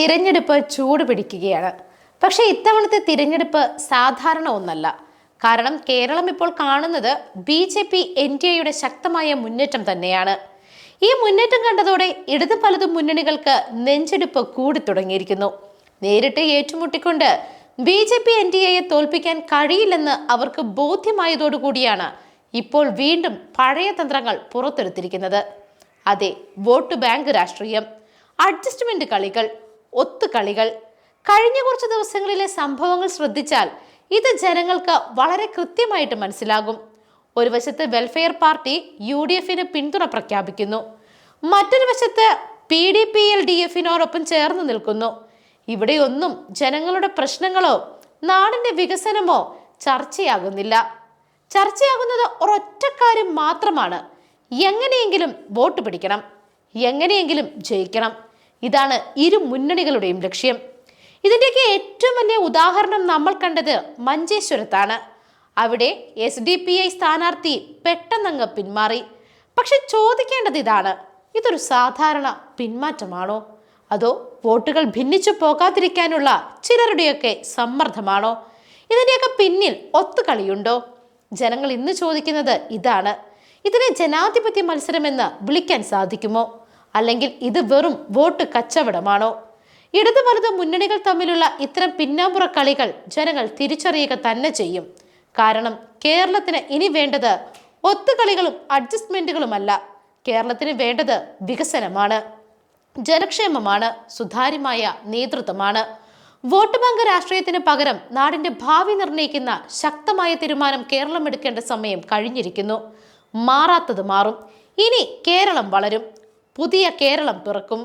തിരഞ്ഞെടുപ്പ് ചൂട് പിടിക്കുകയാണ്. പക്ഷേ ഇത്തവണത്തെ തിരഞ്ഞെടുപ്പ് സാധാരണ ഒന്നല്ല. കാരണം കേരളം ഇപ്പോൾ കാണുന്നത് BJP NDAയുടെ ശക്തമായ മുന്നേറ്റം തന്നെയാണ്. ഈ മുന്നേറ്റം കണ്ടതോടെ ഇടത് പലതും മുന്നണികൾക്ക് നെഞ്ചെടുപ്പ് കൂടി തുടങ്ങിയിരിക്കുന്നു. നേരിട്ട് ഏറ്റുമുട്ടിക്കൊണ്ട് BJP NDAയെ തോൽപ്പിക്കാൻ കഴിയില്ലെന്ന് അവർക്ക് ബോധ്യമായതോടുകൂടിയാണ് ഇപ്പോൾ വീണ്ടും പഴയ തന്ത്രങ്ങൾ പുറത്തെടുത്തിരിക്കുന്നത്. അതെ, വോട്ട് ബാങ്ക് രാഷ്ട്രീയം, അഡ്ജസ്റ്റ്മെന്റ് കളികൾ, ഒത്തുകളികൾ. കഴിഞ്ഞ കുറച്ച് ദിവസങ്ങളിലെ സംഭവങ്ങൾ ശ്രദ്ധിച്ചാൽ ഇത് ജനങ്ങൾക്ക് വളരെ കൃത്യമായിട്ട് മനസ്സിലാകും. ഒരു വശത്ത് വെൽഫെയർ പാർട്ടി UDFന് പിന്തുണ പ്രഖ്യാപിക്കുന്നു, മറ്റൊരു വശത്ത് PDP-LDFനോടൊപ്പം ചേർന്ന് നിൽക്കുന്നു. ഇവിടെയൊന്നും ജനങ്ങളുടെ പ്രശ്നങ്ങളോ നാടിന്റെ വികസനമോ ചർച്ചയാകുന്നില്ല. ചർച്ചയാകുന്നത് ഒരൊറ്റ കാര്യം മാത്രമാണ്: എങ്ങനെയെങ്കിലും വോട്ട് പിടിക്കണം, എങ്ങനെയെങ്കിലും ജയിക്കണം. ഇതാണ് ഇരു മുന്നണികളുടെയും ലക്ഷ്യം. ഇതിൻ്റെയൊക്കെ ഏറ്റവും വലിയ ഉദാഹരണം നമ്മൾ കണ്ടത് മഞ്ചേശ്വരത്താണ്. അവിടെ SDPI സ്ഥാനാർത്ഥി പെട്ടെന്നങ്ങ് പിന്മാറി. പക്ഷെ ചോദിക്കേണ്ടത് ഇതാണ്: ഇതൊരു സാധാരണ പിന്മാറ്റമാണോ, അതോ വോട്ടുകൾ ഭിന്നിച്ചു പോകാതിരിക്കാനുള്ള ചിലരുടെയൊക്കെ സമ്മർദ്ദമാണോ? ഇതിൻ്റെയൊക്കെ പിന്നിൽ ഒത്തുകളിയുണ്ടോ? ജനങ്ങൾ ഇന്ന് ചോദിക്കുന്നത് ഇതാണ്. ഇതിനെ ജനാധിപത്യ മത്സരമെന്ന് വിളിക്കാൻ സാധിക്കുമോ, അല്ലെങ്കിൽ ഇത് വെറും വോട്ട് കച്ചവടമാണോ? ഇടതു വലതു മുന്നണികൾ തമ്മിലുള്ള ഇത്തരം പിന്നാമ്പുറ കളികൾ ജനങ്ങൾ തിരിച്ചറിയുക തന്നെ ചെയ്യും. കാരണം കേരളത്തിന് ഇനി വേണ്ടത് ഒത്തുകളികളും അഡ്ജസ്റ്റ്മെന്റുകളുമല്ല. കേരളത്തിന് വേണ്ടത് വികസനമാണ്, ജനക്ഷേമമാണ്, സുതാര്യമായ നേതൃത്വമാണ്. വോട്ട് ബാങ്ക് രാഷ്ട്രീയത്തിന് പകരം നാടിന്റെ ഭാവി നിർണ്ണയിക്കുന്ന ശക്തമായ തീരുമാനം കേരളം എടുക്കേണ്ട സമയം കഴിഞ്ഞിരിക്കുന്നു. മാറാത്തത് മാറും. ഇനി കേരളം വളരും, പുതിയ കേരളം പിറക്കും.